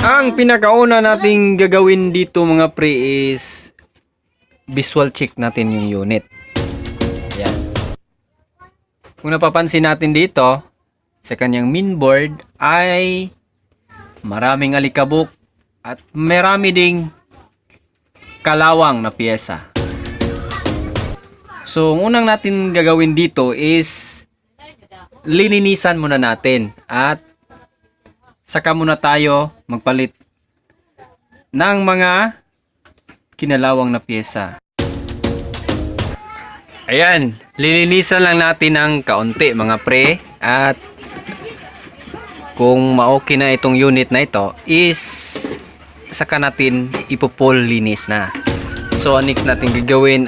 Ang pinakauna nating gagawin dito mga pre is visual check natin yung unit. Ayan. Kung napapansin natin dito sa kanyang mainboard ay maraming alikabok at marami ding kalawang na piyesa. So, ang unang natin gagawin dito is lilinisan muna natin at saka muna tayo magpalit ng mga kinalawang na piyesa. Ayan, lilinisan lang natin ng kaunti mga pre at kung ma-okay na itong unit na ito is saka natin ipo-full linis na. So, ang next natin gagawin